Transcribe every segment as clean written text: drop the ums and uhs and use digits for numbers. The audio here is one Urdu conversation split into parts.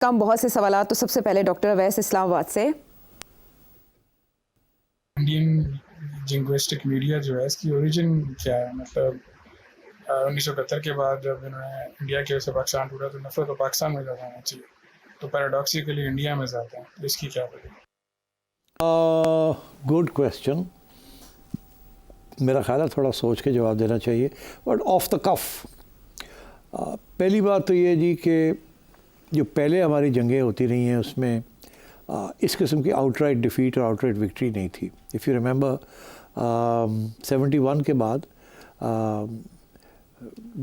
کم بہت سے سوالات. تو سب سے پہلے ڈاکٹر اویس اسلام آباد سے. انڈین جنگوسٹک میڈیا جو ہے اس کی اوریجن کیا ہے؟ مطلب 1971 کے بعد جب انہوں نے انڈیا کی وجہ سے پاکستان ٹوٹا تو نفرت تو پاکستان میں زیادہ ہونا چاہیے، تو پیراڈاکسیکلی انڈیا میں زیادہ ہیں، تو اس کی کیا وجہ؟ Good question. میرا خیال ہے تھوڑا سوچ کے جواب دینا چاہیے، بٹ آف دا کف پہلی بات تو یہ جی کہ جو پہلے ہماری جنگیں ہوتی رہی ہیں اس میں اس قسم کی آؤٹ رائٹ ڈیفیٹ اور آؤٹ رائٹ وکٹری نہیں تھی. اف یو ریممبر 71 کے بعد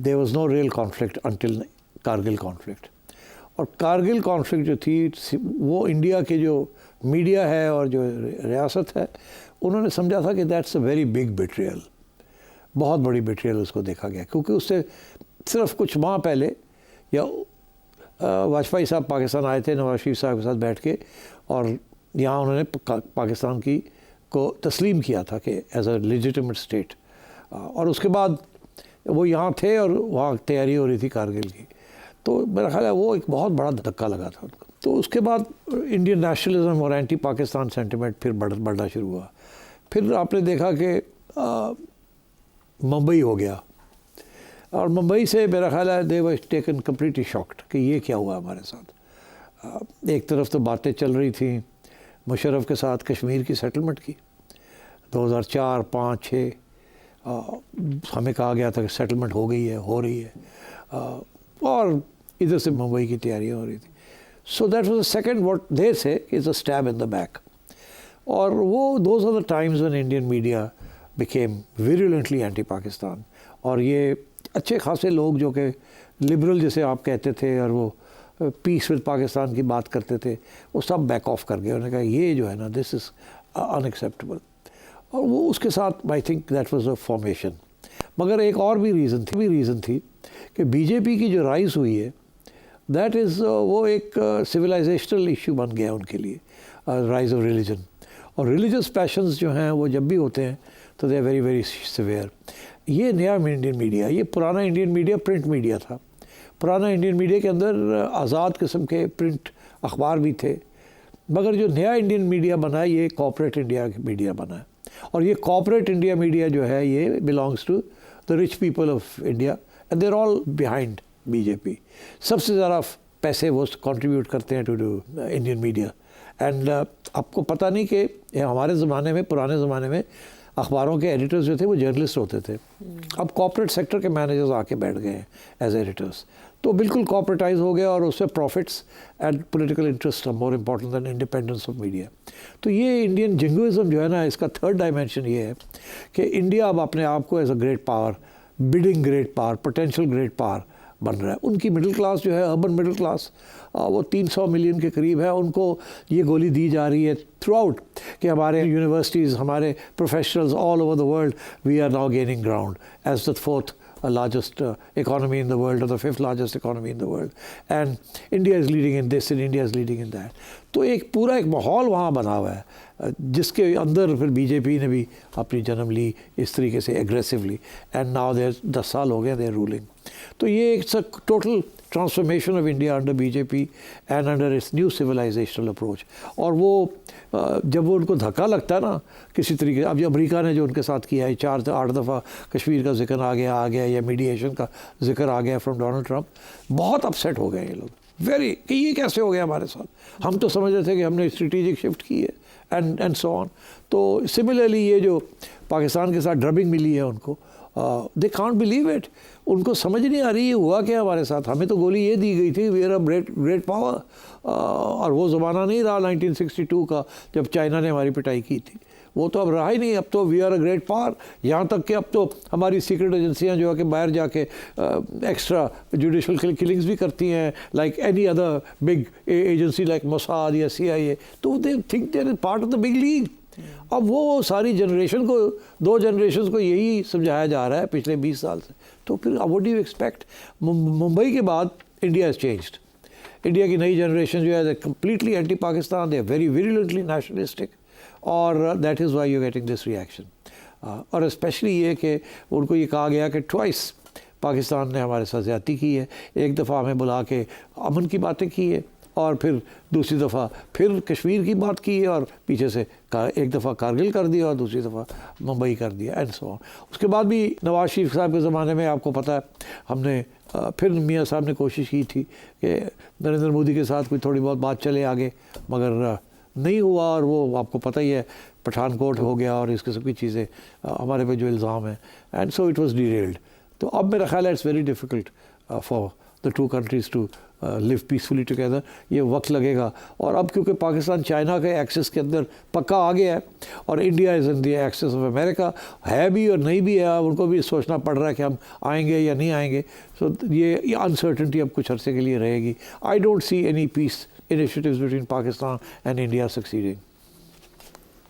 there was no real conflict until Kargil conflict. اور کارگل کانفلکٹ جو تھی وہ انڈیا کے جو میڈیا ہے اور جو ریاست ہے انہوں نے سمجھا تھا کہ دیٹس اے ویری بگ بیٹریل، بہت بڑی بیٹریل اس کو دیکھا گیا، کیونکہ اس سے صرف کچھ ماہ پہلے یا واجپئی صاحب پاکستان آئے تھے نواز شریف صاحب کے ساتھ بیٹھ کے، اور یہاں انہوں نے پاکستان کو تسلیم کیا تھا کہ ایز اے لیجیٹمیٹ اسٹیٹ، اور اس کے بعد وہ یہاں تھے اور وہاں تیاری ہو رہی تھی کارگل کی. تو میرا خیال ہے وہ ایک بہت بڑا دھکا لگا تھا ان کو. تو اس کے بعد انڈین نیشنلزم اور اینٹی پاکستان سینٹیمنٹ پھر بڑھنا شروع ہوا. پھر آپ نے دیکھا کہ ممبئی ہو گیا، اور ممبئی سے میرا خیال ہے دے واز ٹیکن کمپلیٹلی شاکڈ کہ یہ کیا ہوا ہمارے ساتھ. ایک طرف تو باتیں چل رہی تھیں مشرف کے ساتھ کشمیر کی سیٹلمنٹ کی 2004 5 6، ہمیں کہا گیا تھا کہ سیٹلمنٹ ہو گئی ہے، ہو رہی ہے، اور ادھر سے ممبئی کی تیاریاں ہو رہی تھیں. So that was a second what there سے is a stab in the back. اور وہ those are the times when Indian media became virulently anti Pakistan. اور یہ اچھے خاصے لوگ جو کہ لبرل جسے آپ کہتے تھے اور وہ پیس ود پاکستان کی بات کرتے تھے، وہ سب بیک آف کر گئے. انہوں نے کہا یہ جو ہے نا دس از ان ایکسیپٹیبل. اور وہ اس کے ساتھ I think that was a formation. مگر ایک اور بھی ریزن تھی کہ بی جے پی کی جو رائز ہوئی ہے دیٹ از وہ ایک سویلائزیشنل ایشو بن گیا ان کے لیے، رائز آف ریلیجن. اور ریلیجس پیشنز جو ہیں وہ جب بھی ہوتے ہیں تو they are very very severe. یہ نیا انڈین میڈیا، یہ پرانا انڈین میڈیا پرنٹ میڈیا تھا. پرانا انڈین میڈیا کے اندر آزاد قسم کے پرنٹ اخبار بھی تھے، مگر جو نیا انڈین میڈیا بنا ہے یہ کارپوریٹ انڈیا میڈیا بنا ہے. اور یہ کارپوریٹ انڈیا میڈیا جو ہے یہ belongs to the rich people of India and they are all behind B J P. سب سے زیادہ پیسے وہ کنٹریبیوٹ کرتے ہیں ٹو انڈین میڈیا. اینڈ آپ کو پتہ نہیں کہ ہمارے زمانے میں، پرانے زمانے میں اخباروں کے ایڈیٹرز جو تھے وہ جرنلسٹ ہوتے تھے. اب کارپوریٹ سیکٹر کے مینیجرز آ کے بیٹھ گئے ہیں ایز ایڈیٹرز. تو بالکل کارپوریٹائز ہو گیا، اور اس سے profits and political interest more important than independence of media. تو یہ انڈین جنگوازم جو ہے نا، اس کا تھرڈ ڈائمینشن یہ ہے کہ انڈیا اب اپنے آپ کو as a great power, budding great power, potential great power بن رہا ہے. ان کی مڈل کلاس جو ہے، اربن مڈل کلاس، وہ 300 ملین کے قریب ہے. ان کو یہ گولی دی جا رہی ہے تھرو آؤٹ کہ ہمارے یونیورسٹیز، ہمارے professionals all over the world we are now gaining ground as the fourth largest economy in the world or the fifth largest economy in the world, and India is leading in this and India is leading in that. تو ایک پورا ایک ماحول وہاں بنا ہوا ہے جس کے اندر پھر بی جے پی نے بھی اپنی جنم لی اس طریقے سے ایگریسولی، اینڈ ناؤ دیر 10 سال ہو گئے دیر رولنگ. تو یہ ایک total transformation of India under B J P and under its new civilizational approach. اور وہ جب وہ ان کو دھکا لگتا ہے نا کسی طریقے، اب جو امریکہ نے جو ان کے ساتھ کیا ہے 4-8 دفعہ کشمیر کا ذکر آ گیا یا میڈیشن کا ذکر آ گیا فرام ڈونلڈ ٹرمپ، بہت اپسیٹ ہو گئے یہ لوگ ویری کہ یہ کیسے ہو گیا ہمارے ساتھ. ہم تو سمجھ رہے تھے کہ ہم نے اسٹریٹجک شفٹ کی ہے اینڈ سو آن. تو سملرلی یہ جو پاکستان کے ساتھ ڈربنگ ملی ہے ان کو، دے کانٹ بلیو اٹ. ان کو سمجھ نہیں آ رہی یہ ہوا کیا ہمارے ساتھ. ہمیں تو گولی یہ دی گئی تھی we are a great power, اور وہ زمانہ نہیں رہا 1962 کا جب چائنا نے ہماری پٹائی کی تھی. وہ تو اب رہا ہی نہیں. اب تو we are a great power, یہاں تک کہ اب تو ہماری سیکرٹ ایجنسیاں جو ہے کہ باہر جا کے ایکسٹرا جوڈیشل کلنگز بھی کرتی ہیں like any other big agency like Mossad یا CIA. تو they think they are part of the big league. اب وہ ساری جنریشن کو، 2 جنریشنز کو یہی سمجھایا جا رہا ہے پچھلے 20 سال سے. تو پھر what do you expect? Mumbai کے بعد انڈیا ہیز چینجڈ. انڈیا کی نئی جنریشن جو ہے completely anti Pakistan, they are very virulently nationalistic, اور that is why you getting this reaction. اور اسپیشلی یہ کہ ان کو یہ کہا گیا کہ ٹوائس پاکستان نے ہمارے ساتھ زیادتی کی ہے. ایک دفعہ ہمیں بلا کے امن کی باتیں کی ہے، اور پھر دوسری دفعہ پھر کشمیر کی بات کی اور پیچھے سے ایک دفعہ کارگل کر دیا اور دوسری دفعہ ممبئی کر دیا اینڈ سو آن. اس کے بعد بھی نواز شریف صاحب کے زمانے میں آپ کو پتہ ہے ہم نے پھر میاں صاحب نے کوشش کی تھی کہ نریندر مودی کے ساتھ کوئی تھوڑی بہت بات چلے آگے, مگر نہیں ہوا, اور وہ آپ کو پتہ ہی ہے پٹھان کوٹ ہو گیا اور اس قسم کی چیزیں ہمارے پہ جو الزام ہیں, and so it was derailed. تو اب میرا خیال ہے it's very difficult for the two countries to live peacefully together. یہ وقت لگے گا, اور اب کیونکہ پاکستان چائنا کے ایکسس کے اندر پکا آ گیا ہے اور India is in the axis of America ہے بھی اور نہیں بھی ہے, ان کو بھی سوچنا پڑ رہا ہے کہ ہم آئیں گے یا نہیں آئیں گے. سو یہ انسرٹنٹی اب کچھ عرصے کے لیے رہے گی. I don't see any peace initiatives between Pakistan and India succeeding.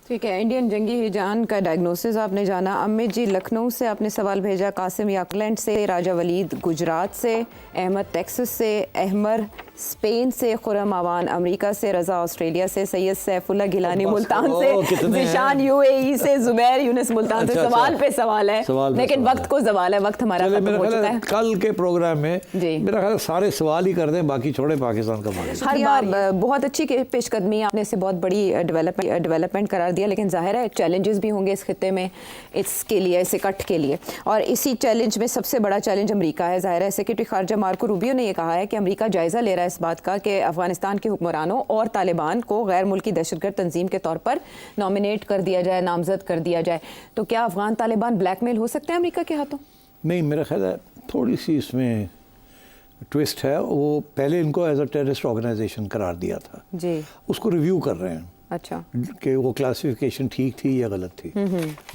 ٹھیک ہے, انڈین جنگی جان کا ڈائگنوسس آپ نے جانا. امت جی لکھنؤ سے آپ نے سوال بھیجا, قاسم یاکلینڈ سے, راجہ ولید گجرات سے, احمد ٹیکسس سے, احمر اسپین سے, خرم آوان امریکہ سے, رضا آسٹریلیا سے, سید سیف اللہ گیلانی ملتان سے, ذیشان یو اے ای سے, زبیر یونس ملتان سے. سوال پہ سوال ہے لیکن وقت کو زوال ہے, وقت ہمارا ختم ہو چکا ہے. کل کے پروگرام میں میرا خیال سارے سوال ہی کر دیں, باقی چھوڑے پاکستان کا معاملہ. ہر بار بہت اچھی پیش قدمی آپ نے سے بہت بڑی ڈیولپمنٹ قرار دیا, لیکن ظاہر ہے چیلنجز بھی ہوں گے اس خطے میں اس کے لیے, اس اکٹھ کے لیے, اور اسی چیلنج میں سب سے بڑا چیلنج امریکہ ہے. ظاہر ہے سیکرٹری خارجہ مارکو روبیو نے یہ کہا ہے کہ امریکہ جائزہ لے رہا ہے اس بات کا کہ افغانستان کے حکمرانوں اور طالبان کو غیر ملکی دہشت گرد تنظیم کے طور پر نامینیٹ کر دیا جائے, نامزد کر دیا جائے. تو کیا افغان طالبان بلیک میل ہو سکتے ہیں امریکہ کے ہاتھوں؟ نہیں, میرا خیال ہے تھوڑی سی اس میں ٹویسٹ ہے. وہ پہلے ان کو ایز اے ٹیررسٹ آرگنائزیشن قرار دیا تھا, جی اس کو ریویو کر رہے ہیں. اچھا, کہ وہ کلاسیفیکیشن ٹھیک تھی یا غلط تھی.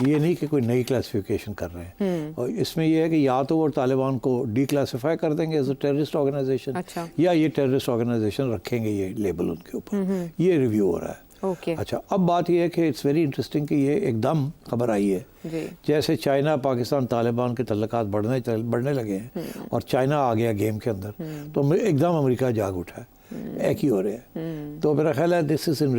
یہ نہیں کہ کوئی نئی کلاسیفیکیشن کر رہے ہیں, اور اس میں یہ ہے کہ یا تو وہ طالبان کو ڈی کلاسیفائی کر دیں گے ایز اے ٹیررسٹ آرگنائزیشن, یا یہ ٹیررسٹ آرگنائزیشن رکھیں گے یہ لیبل ان کے اوپر. یہ ریویو ہو رہا ہے. اچھا, اب بات یہ ہے کہ اٹس ویری انٹرسٹنگ کہ یہ ایک دم خبر آئی ہے جیسے چائنا پاکستان طالبان کے تعلقات بڑھنے لگے ہیں اور چائنا آ گیا گیم کے اندر, تو ایک دم امریکہ جاگ اٹھا ہے, ایک ہی ہو رہے ہیں. تو میرا خیال ہے دس از ان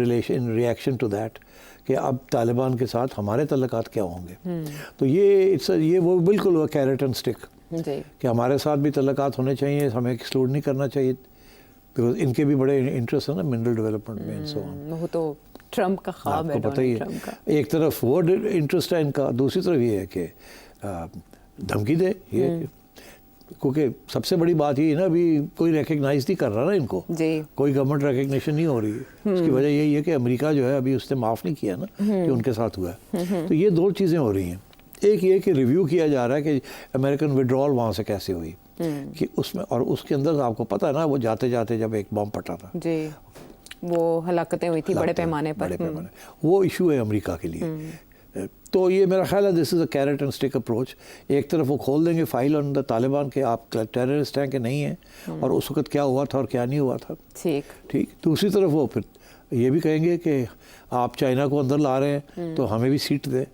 ریئیکشن ٹو دیٹ کہ اب طالبان کے ساتھ ہمارے تعلقات کیا ہوں گے. تو یہ وہ بالکل وہ کیرٹ اینڈ اسٹک کہ ہمارے ساتھ بھی تعلقات ہونے چاہیے, ہمیں ایکسکلوڈ نہیں کرنا چاہیے, بیکاز ان کے بھی بڑے انٹرسٹ ہیں نا منرل ڈیولپمنٹ میں اینڈ سو آن. وہ تو ٹرمپ کا خواب ہے, آپ کو پتہ ہی ہے. ایک طرف وہ انٹرسٹ ہے ان کا, دوسری طرف یہ ہے کہ دھمکی دے, یہ کیونکہ سب سے بڑی بات یہ ہے نا ابھی کوئی ریکگنائز نہیں کر رہا نا ان کو, کوئی گورنمنٹ ریکگنیشن نہیں ہو رہی ہے. اس کی وجہ یہی ہے کہ امریکہ جو ہے ابھی اس نے معاف نہیں کیا نا کہ ان کے ساتھ ہوا ہے. تو یہ دو چیزیں ہو رہی ہیں. ایک یہ کہ ریویو کیا جا رہا ہے کہ امریکن وڈرال وہاں سے کیسے ہوئی, کہ اس میں, اور اس کے اندر آپ کو پتہ ہے نا وہ جاتے جاتے جب ایک بم پھٹا تھا, جی وہ ہلاکتیں ہوئی تھی بڑے پیمانے پر, وہ ایشو ہے امریکہ کے لیے. تو یہ میرا خیال ہے دس از اے کیرٹ اینڈ اسٹک اپروچ. ایک طرف وہ کھول دیں گے فائل آن دا طالبان کہ آپ ٹیررسٹ ہیں کہ نہیں ہیں, اور اس وقت کیا ہوا تھا اور کیا نہیں ہوا تھا. ٹھیک. دوسری طرف وہ پھر یہ بھی کہیں گے کہ آپ چائنا کو اندر لا رہے ہیں تو ہمیں بھی سیٹ دیں,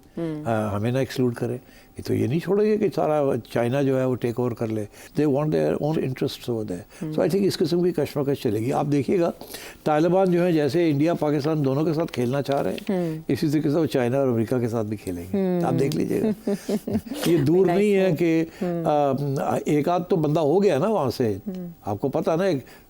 ہمیں نہ ایکسکلوڈ کریں. تو یہ نہیں چھوڑیں گے کہ سارا چائنا جو ہے وہ ٹیک اوور کر لے. They want their own interest ہو دے. سو آئی تھنک اس قسم کی کشمکش چلے گی. آپ دیکھیے گا طالبان جو ہے جیسے انڈیا پاکستان دونوں کے ساتھ کھیلنا چاہ رہے ہیں, اسی طریقے سے وہ چائنا اور امریکہ کے ساتھ بھی کھیلیں گے. آپ دیکھ لیجیے گا, یہ دور نہیں ہے کہ ایک آدھ تو بندہ ہو گیا نا وہاں سے. آپ کو پتہ نا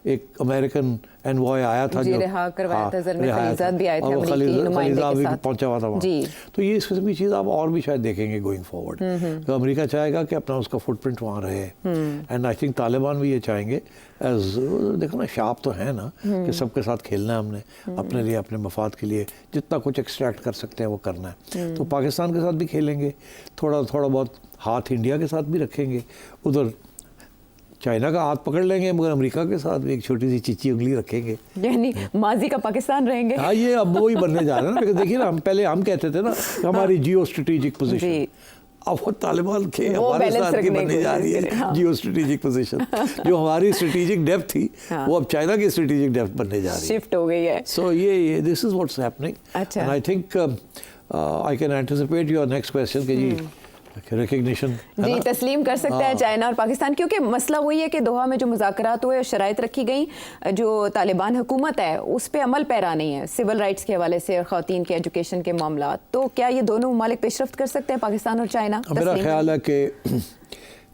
ایک امریکن انوائے آیا تھا جو رہا کروایا تھا, خلیزات بھی آئے تھے, خلیزات بھی پہنچا ہوا تھا وہاں. تو یہ اس قسم کی چیز آپ اور بھی شاید دیکھیں گے گوئنگ فارورڈ. تو امریکہ چاہے گا کہ اپنا اس کا فٹ پرنٹ وہاں رہے, اینڈ آئی تھنک طالبان بھی یہ چاہیں گے. دیکھو نا شاپ تو ہے نا کہ سب کے ساتھ کھیلنا ہے ہم نے, اپنے لیے اپنے مفاد کے لیے جتنا کچھ ایکسٹریکٹ کر سکتے ہیں وہ کرنا ہے. تو پاکستان کے ساتھ بھی کھیلیں گے, تھوڑا بہت ہاتھ انڈیا کے ساتھ بھی رکھیں گے, ادھر چائنا کا ہاتھ پکڑ لیں گے, مگر امریکہ کے ساتھ بھی ایک چھوٹی سی چیچی انگلی رکھیں گے, یعنی ماضی کا پاکستان رہیں گے. ہاں, یہ اب وہی بننے جا رہے ہیں نا. دیکھیے نا, پہلے ہم کہتے تھے نا ہماری جیو اسٹریٹجک پوزیشن, اب وہ طالبان کے ہمارے ساتھ کی بننے جا رہی ہے جیو اسٹریٹجک پوزیشن. جو ہماری اسٹریٹجک ڈیپتھ تھی وہ اب چائنا کی اسٹریٹجک ڈیپتھ بننے جا رہی ہے, شفٹ ہو گئی ہے. سو یہ this is what's happening. And I think I can anticipate your next question کہ جی ریکگنیشن جی تسلیم کر سکتا ہے چائنا اور پاکستان, کیونکہ مسئلہ وہی ہے کہ دوحہ میں جو مذاکرات ہوئے اور شرائط رکھی گئیں, جو طالبان حکومت ہے اس پہ عمل پیرا نہیں ہے سول رائٹس کے حوالے سے اور خواتین کے ایجوکیشن کے معاملات. تو کیا یہ دونوں ممالک پیش رفت کر سکتے ہیں پاکستان اور چائنا؟ میرا خیال ہے کہ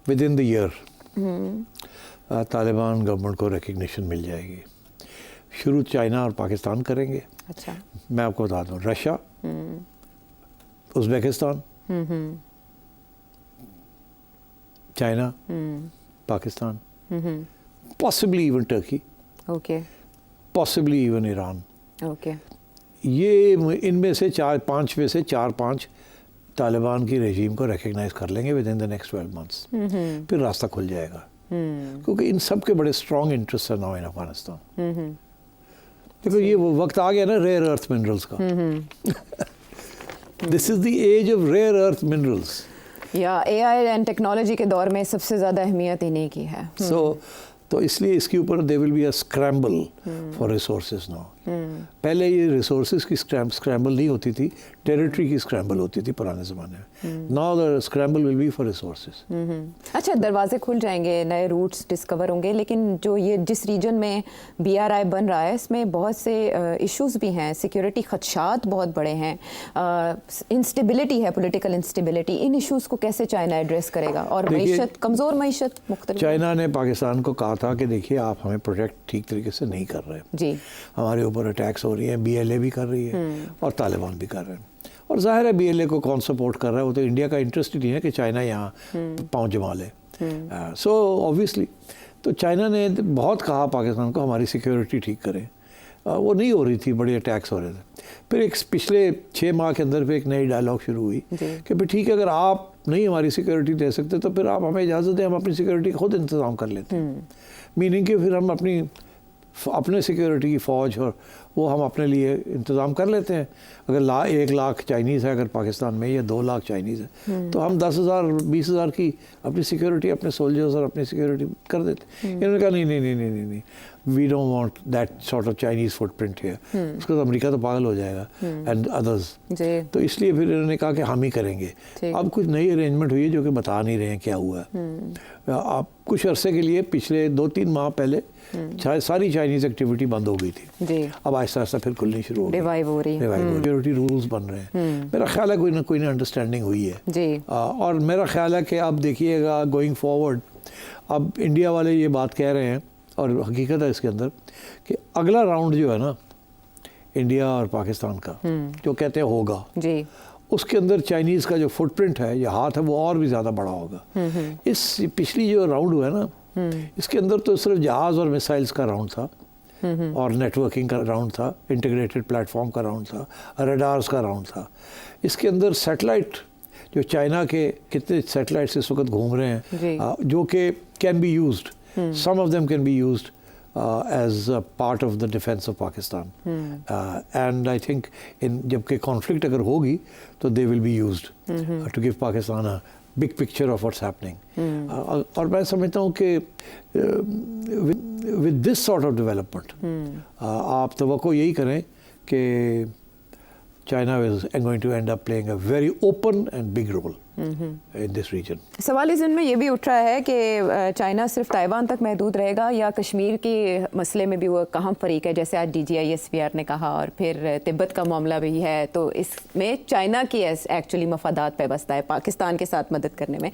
within the year Taliban government کو ریکگنیشن مل جائے گی. شروع چائنا اور پاکستان کریں گے. اچھا. میں آپ کو بتا دوں Russia, Uzbekistan, China, Pakistan, possibly even Turkey, okay. possibly even Iran. Okay. یہ ان میں سے 4-5 میں سے 4-5 طالبان کی رجیم کو ریکگنائز کر لیں گے with in the next 12 months. پھر راستہ کھل جائے گا, کیونکہ ان سب کے بڑے اسٹرانگ انٹرسٹ ہیں ناؤ ان افغانستان. دیکھو یہ وہ وقت آ گیا نا ریئر ارتھ منرلس کا. This is the age of rare earth minerals. یا اے آئی اینڈ ٹیکنالوجی کے دور میں سب سے زیادہ اہمیت انہیں کی ہے. تو اس لیے اس کے اوپر they will be a scramble for resources now. پہلے یہ ریسورسز کی اسکریمبل نہیں ہوتی تھی, ٹیریٹری کی اسکریمبل ہوتی تھی پرانے زمانے میں. Now the scramble will be for resources. اچھا, دروازے کھل جائیں گے, نئے روٹس ڈسکور ہوں گے, لیکن جو یہ جس ریجن میں BRI بن رہا ہے اس میں بہت سے ایشوز بھی ہیں, سیکیورٹی خدشات بہت بڑے ہیں, انسٹیبلٹی ہے, پولیٹیکل انسٹیبلٹی. ان ایشوز کو کیسے چائنا ایڈریس کرے گا؟ اور معیشت, کمزور معیشت مختلف. چائنا نے پاکستان کو کہا تھا کہ دیکھیے آپ ہمیں پروجیکٹ ٹھیک طریقے سے نہیں کر رہے. جی. ہمارے اوپر اٹیکس ہو رہی ہیں, BLA بھی کر رہی ہے اور طالبان بھی کر رہے ہیں. اور ظاہر ہے BLA کو کون سپورٹ کر رہا ہے, وہ تو انڈیا کا انٹرسٹ ہی نہیں ہے کہ چائنا یہاں پاؤں جما لے. سو اوبویسلی تو چائنا نے بہت کہا پاکستان کو ہماری سیکیورٹی ٹھیک کریں. وہ نہیں ہو رہی تھی, بڑے اٹیکس ہو رہے تھے. پھر ایک پچھلے 6 ماہ کے اندر پہ ایک نئی ڈائلاگ شروع ہوئی کہ پھر ٹھیک ہے اگر آپ نہیں ہماری سیکیورٹی دے سکتے تو پھر آپ ہمیں اجازت دیں, ہم اپنی سیکیورٹی خود انتظام کر لیتے ہیں. میننگ کہ پھر ہم اپنے سیکیورٹی کی فوج اور وہ ہم اپنے لیے انتظام کر لیتے ہیں. اگر 1 لاکھ چائنیز ہے اگر پاکستان میں, یا 2 لاکھ چائنیز ہے, تو ہم 10,000 20,000 کی اپنی سیکیورٹی, اپنے سولجرز اور اپنی سیکیورٹی کر دیتے. انہوں نے کہا نہیں, we don't want that sort of Chinese footprint here. اس کو تو امریکہ تو پاگل ہو جائے گا اینڈ ادرز. تو اس لیے پھر انہوں نے کہا کہ ہم ہی کریں گے. اب کچھ نئی ارینجمنٹ ہوئی ہے جو کہ بتا نہیں رہے ہیں کیا ہوا ہے. آپ کچھ عرصے کے لیے پچھلے 2-3 ماہ پہلے ساری چائنیز ایکٹیویٹی بند ہو گئی تھی. اب آہستہ آہستہ پھر کھلنی شروع ہو گئی, ریوائیو ہو رہی ہے. سیکیورٹی رولز بن رہے ہیں. میرا خیال ہے کوئی نہ انڈرسٹینڈنگ ہوئی ہے. اور میرا خیال ہے کہ اب دیکھیے گا گوئنگ فارورڈ, اب انڈیا والے یہ بات کہہ رہے ہیں اور حقیقت ہے اس کے اندر کہ اگلا راؤنڈ جو ہے نا انڈیا اور پاکستان کا جو کہتے ہیں ہوگا, اس کے اندر چائنیز کا جو فٹ پرنٹ ہے یا ہاتھ ہے وہ اور بھی زیادہ بڑا ہوگا. اس پچھلی جو راؤنڈ ہوا ہے نا اس کے اندر تو صرف جہاز اور میسائلز کا راؤنڈ تھا اور نیٹ ورکنگ کا راؤنڈ تھا, انٹیگریٹڈ پلیٹ فارم کا راؤنڈ تھا, ریڈارز کا راؤنڈ تھا. اس کے اندر سیٹلائٹ جو چائنا کے کتنے سیٹلائٹس اس وقت گھوم رہے ہیں جو کہ can be used, some of them can be used as part of the defence of Pakistan. And I think جبکہ کانفلکٹ اگر ہوگی تو they will be used to give Pakistan big picture of what's happening. اور میں سمجھتا ہوں کہ with this sort of development آپ توقع یہی کریں کہ China is going to end up playing a very open and big role in this region. سوال اس میں یہ بھی اٹھ رہا ہے کہ چائنا صرف تائیوان تک محدود رہے گا یا کشمیر کے مسئلے میں بھی وہ کہاں فریق ہے, جیسے آج DGISPR نے کہا, اور پھر تبت کا معاملہ بھی ہے, تو اس میں چائنا کی ایکچولی مفادات پیوستہ ہے پاکستان کے ساتھ مدد کرنے میں.